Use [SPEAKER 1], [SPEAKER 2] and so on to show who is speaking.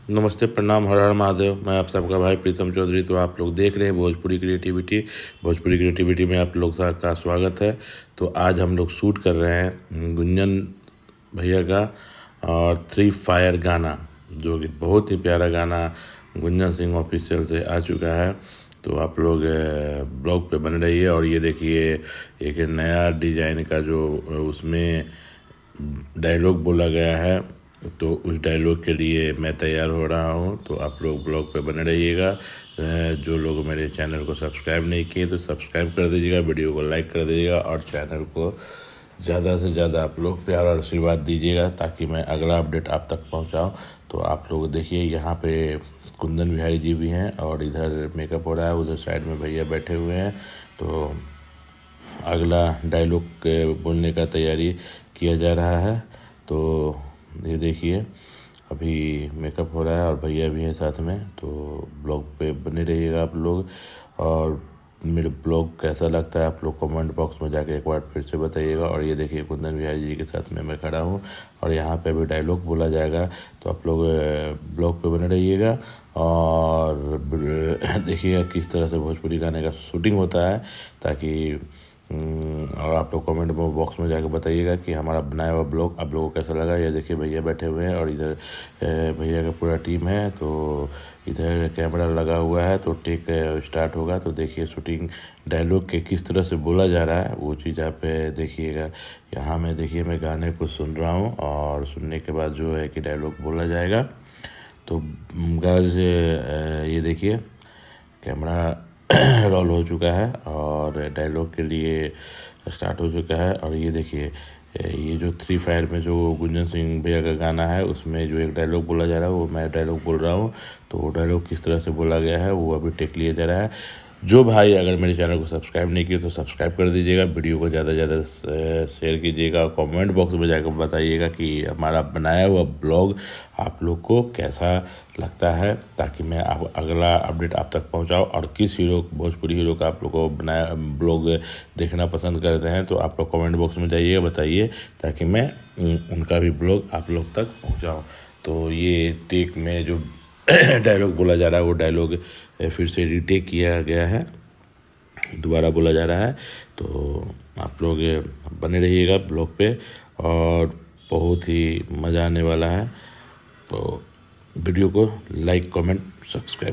[SPEAKER 1] नमस्ते, प्रणाम, हर हर महादेव। मैं आप सबका भाई प्रीतम चौधरी। तो आप लोग देख रहे हैं भोजपुरी क्रिएटिविटी। भोजपुरी क्रिएटिविटी में आप लोग का स्वागत है। तो आज हम लोग शूट कर रहे हैं गुंजन भैया का और थ्री फायर गाना, जो कि बहुत ही प्यारा गाना गुंजन सिंह ऑफिशियल से आ चुका है। तो आप लोग ब्लॉग पे बने रहिए। और ये देखिए, एक नया डिजाइन का जो उसमें डायलॉग बोला गया है, तो उस डायलॉग के लिए मैं तैयार हो रहा हूँ। तो आप लोग ब्लॉग पे बने रहिएगा। जो लोग मेरे चैनल को सब्सक्राइब नहीं किए तो सब्सक्राइब कर दीजिएगा, वीडियो को लाइक कर दीजिएगा और चैनल को ज़्यादा से ज़्यादा आप लोग प्यार और आशीर्वाद दीजिएगा, ताकि मैं अगला अपडेट आप तक पहुँचाऊँ। तो आप लोग देखिए, यहाँ पे कुंदन बिहारी जी भी हैं और इधर मेकअप हो रहा है, उधर साइड में भैया बैठे हुए हैं। तो अगला डायलॉग के बोलने का तैयारी किया जा रहा है। तो ये देखिए, अभी मेकअप हो रहा है और भैया भी हैं साथ में। तो ब्लॉग पे बने रहिएगा आप लोग। और मेरे ब्लॉग कैसा लगता है आप लोग कमेंट बॉक्स में जाके एक बार फिर से बताइएगा। और ये देखिए, कुंदन बिहारी जी के साथ में मैं खड़ा हूँ और यहाँ पे अभी डायलॉग बोला जाएगा। तो आप लोग ब्लॉग पे बने रहिएगा और देखिएगा किस तरह से भोजपुरी गाने का शूटिंग होता है, ताकि और आप लोग कमेंट बॉक्स में जाकर बताइएगा कि हमारा बनाया हुआ ब्लॉग आप लोगों को कैसा लगा। ये देखिए, भैया बैठे हुए हैं और इधर भैया का पूरा टीम है। तो इधर कैमरा लगा हुआ है, तो टेक स्टार्ट होगा। तो देखिए, शूटिंग डायलॉग के किस तरह से बोला जा रहा है वो चीज़ आप देखिएगा। यहाँ मैं देखिए, मैं गाने को सुन रहा हूँ और सुनने के बाद जो है कि डायलॉग बोला जाएगा। तो गाइस, ये देखिए, कैमरा रोल हो चुका है और डायलॉग के लिए स्टार्ट हो चुका है। और ये देखिए, ये जो थ्री फायर में जो गुंजन सिंह भैया का गाना है, उसमें जो एक डायलॉग बोला जा रहा है वो मैं डायलॉग बोल रहा हूँ। तो वो डायलॉग किस तरह से बोला गया है वो अभी टेक लिया जा रहा है। जो भाई अगर मेरे चैनल को सब्सक्राइब नहीं किए तो सब्सक्राइब कर दीजिएगा, वीडियो को ज़्यादा से ज़्यादा शेयर कीजिएगा और कमेंट बॉक्स में जाकर बताइएगा कि हमारा बनाया हुआ ब्लॉग आप लोग को कैसा लगता है, ताकि मैं आप अगला अपडेट आप तक पहुंचाऊं। और किस हीरो, भोजपुरी हीरो का आप लोग को बनाया ब्लॉग देखना पसंद करते हैं तो आप लोग कमेंट बॉक्स में जाइए, बताइए, ताकि मैं उनका भी ब्लॉग आप लोग तक पहुँचाऊँ। तो ये टेक में जो डायलॉग बोला जा रहा है वो डायलॉग फिर से रीटेक किया गया है, दोबारा बोला जा रहा है। तो आप लोग बने रहिएगा ब्लॉग पे और बहुत ही मज़ा आने वाला है। तो वीडियो को लाइक, कमेंट, सब्सक्राइब